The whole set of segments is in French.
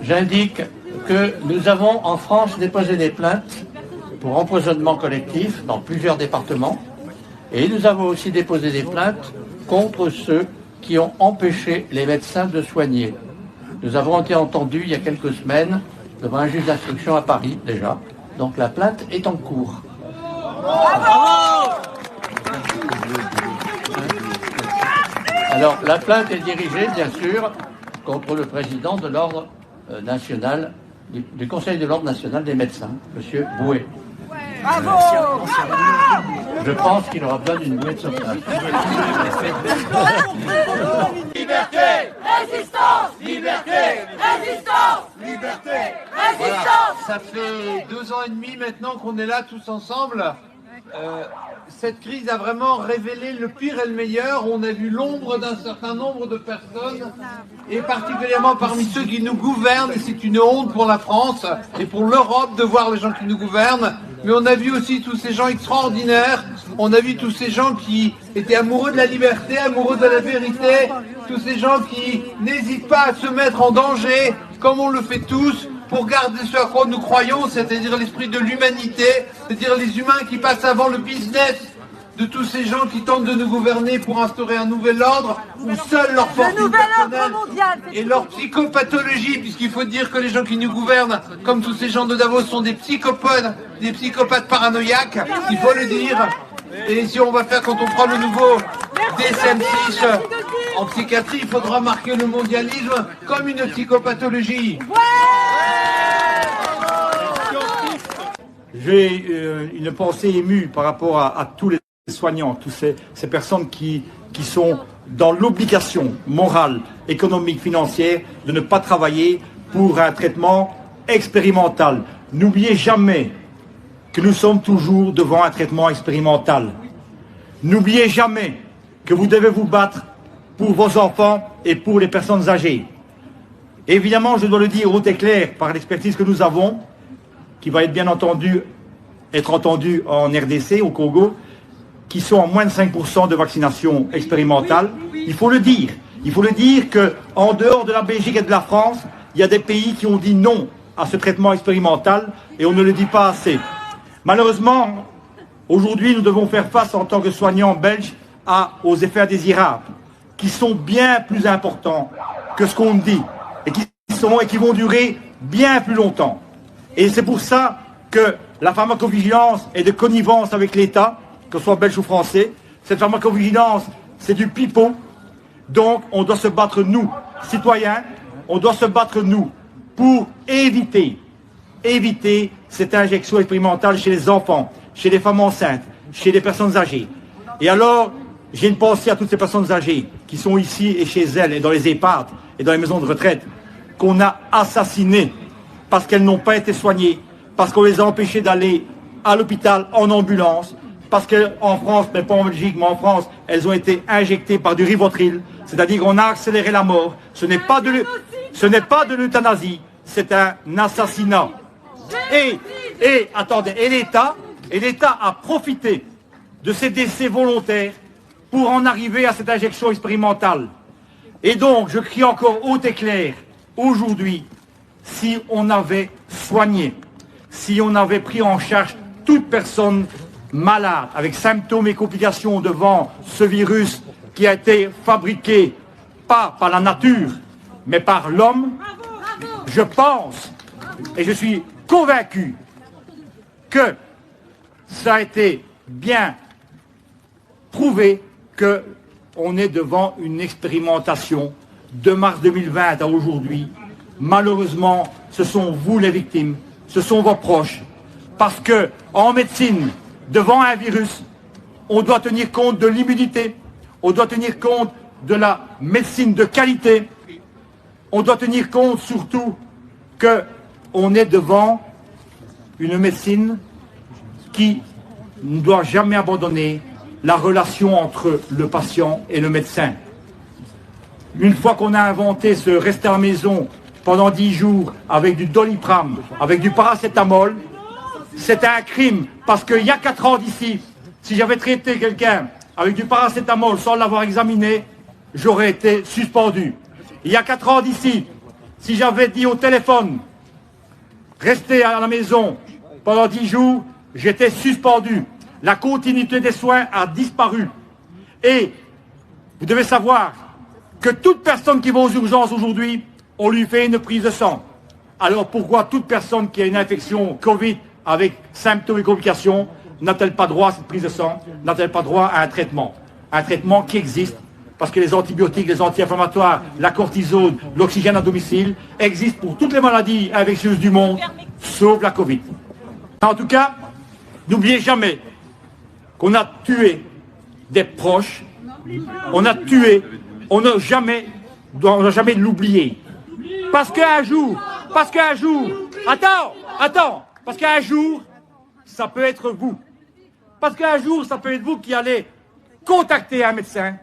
J'indique que nous avons en France déposé des plaintes pour empoisonnement collectif dans plusieurs départements et nous avons aussi déposé des plaintes contre ceux qui ont empêché les médecins de soigner. Nous avons été entendus il y a quelques semaines devant un juge d'instruction à Paris déjà, donc la plainte est en cours. Alors la plainte est dirigée bien sûr contre le président de l'ordre national, du Conseil de l'ordre national des médecins, M. Bouet. Bravo! Je pense qu'il aura besoin d'une bouée de sauvetage. Liberté! Résistance! Liberté! Résistance! Liberté! Résistance! Ça fait 2 ans et demi maintenant qu'on est là tous ensemble. Cette crise a vraiment révélé le pire et le meilleur. On a vu l'ombre d'un certain nombre de personnes, et particulièrement parmi ceux qui nous gouvernent. Et c'est une honte pour la France et pour l'Europe de voir les gens qui nous gouvernent. Mais on a vu aussi tous ces gens extraordinaires. On a vu tous ces gens qui étaient amoureux de la liberté, amoureux de la vérité. Tous ces gens qui n'hésitent pas à se mettre en danger, comme on le fait tous, pour garder ce à quoi nous croyons, c'est-à-dire l'esprit de l'humanité, c'est-à-dire les humains qui passent avant le business de tous ces gens qui tentent de nous gouverner pour instaurer un nouvel ordre, où seule leur fortune personnelle et leur psychopathologie, puisqu'il faut dire que les gens qui nous gouvernent, comme tous ces gens de Davos, sont des psychopathes paranoïaques, il faut le dire. Et si on va faire, quand on prend le nouveau DSM-6 en psychiatrie, il faudra marquer le mondialisme comme une psychopathologie. J'ai une pensée émue par rapport à tous les soignants, toutes ces personnes qui sont dans l'obligation morale, économique, financière de ne pas travailler pour un traitement expérimental. N'oubliez jamais que nous sommes toujours devant un traitement expérimental. N'oubliez jamais que vous devez vous battre pour vos enfants et pour les personnes âgées. Évidemment, je dois le dire haut et clair par l'expertise que nous avons, qui va être bien entendu entendue en RDC, au Congo, qui sont en moins de 5% de vaccination expérimentale. Il faut le dire. Il faut le dire qu'en dehors de la Belgique et de la France, il y a des pays qui ont dit non à ce traitement expérimental et on ne le dit pas assez. Malheureusement, aujourd'hui, nous devons faire face en tant que soignants belges aux effets indésirables qui sont bien plus importants que ce qu'on dit et qui vont durer bien plus longtemps. Et c'est pour ça que la pharmacovigilance est de connivence avec l'État, que ce soit belge ou français. Cette pharmacovigilance, c'est du pipeau. Donc, on doit se battre, nous, citoyens, on doit se battre, nous, pour éviter cette injection expérimentale chez les enfants, chez les femmes enceintes, chez les personnes âgées. Et alors, j'ai une pensée à toutes ces personnes âgées qui sont ici et chez elles, et dans les EHPAD, et dans les maisons de retraite, qu'on a assassinées parce qu'elles n'ont pas été soignées, parce qu'on les a empêchées d'aller à l'hôpital en ambulance, parce qu'en France, mais pas en Belgique, mais en France, elles ont été injectées par du Rivotril, c'est-à-dire qu'on a accéléré la mort. Ce n'est pas de l'euthanasie, c'est un assassinat. Et attendez, et l'État a profité de ces décès volontaires pour en arriver à cette injection expérimentale. Et donc, je crie encore haut et clair, aujourd'hui, si on avait soigné, si on avait pris en charge toute personne malade, avec symptômes et complications devant ce virus qui a été fabriqué, pas par la nature, mais par l'homme, je pense, et je suis convaincu, que ça a été bien prouvé qu'on est devant une expérimentation de mars 2020 à aujourd'hui. Malheureusement, ce sont vous les victimes, ce sont vos proches, parce que en médecine, devant un virus, on doit tenir compte de l'immunité, on doit tenir compte de la médecine de qualité, on doit tenir compte surtout qu'on est devant une médecine qui ne doit jamais abandonner la relation entre le patient et le médecin. Une fois qu'on a inventé ce rester à la maison pendant 10 jours avec du Doliprane, avec du paracétamol, c'est un crime. Parce qu'il y a 4 ans d'ici, si j'avais traité quelqu'un avec du paracétamol sans l'avoir examiné, j'aurais été suspendu. Il y a 4 ans d'ici, si j'avais dit au téléphone, restez à la maison pendant 10 jours, j'étais suspendu. La continuité des soins a disparu. Et vous devez savoir que toute personne qui va aux urgences aujourd'hui, on lui fait une prise de sang. Alors pourquoi toute personne qui a une infection Covid avec symptômes et complications n'a-t-elle pas droit à cette prise de sang? N'a-t-elle pas droit à un traitement? Un traitement qui existe parce que les antibiotiques, les anti-inflammatoires, la cortisone, l'oxygène à domicile existent pour toutes les maladies infectieuses du monde, sauf la Covid. En tout cas, n'oubliez jamais qu'on a tué des proches, on a tué, on n'a jamais l'oublier. Parce qu'un jour, parce qu'un jour, ça peut être vous. Parce qu'un jour, ça peut être vous qui allez contacter un médecin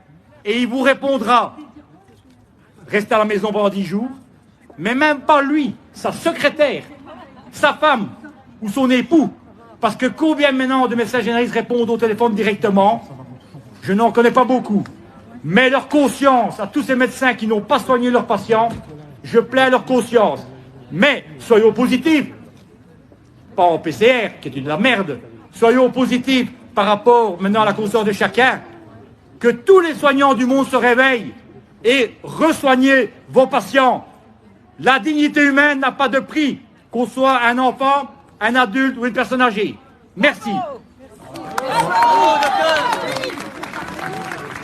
et il vous répondra, restez à la maison pendant 10 jours, mais même pas lui, sa secrétaire, sa femme ou son époux. Parce que combien maintenant de médecins généralistes répondent au téléphone directement? Je n'en connais pas beaucoup. Mais leur conscience, à tous ces médecins qui n'ont pas soigné leurs patients, je plains leur conscience. Mais soyons positifs. Pas en PCR, qui est une de la merde. Soyons positifs par rapport maintenant à la conscience de chacun. Que tous les soignants du monde se réveillent et resoignez vos patients. La dignité humaine n'a pas de prix, qu'on soit un enfant, un adulte ou une personne âgée. Merci. Bravo, docteur.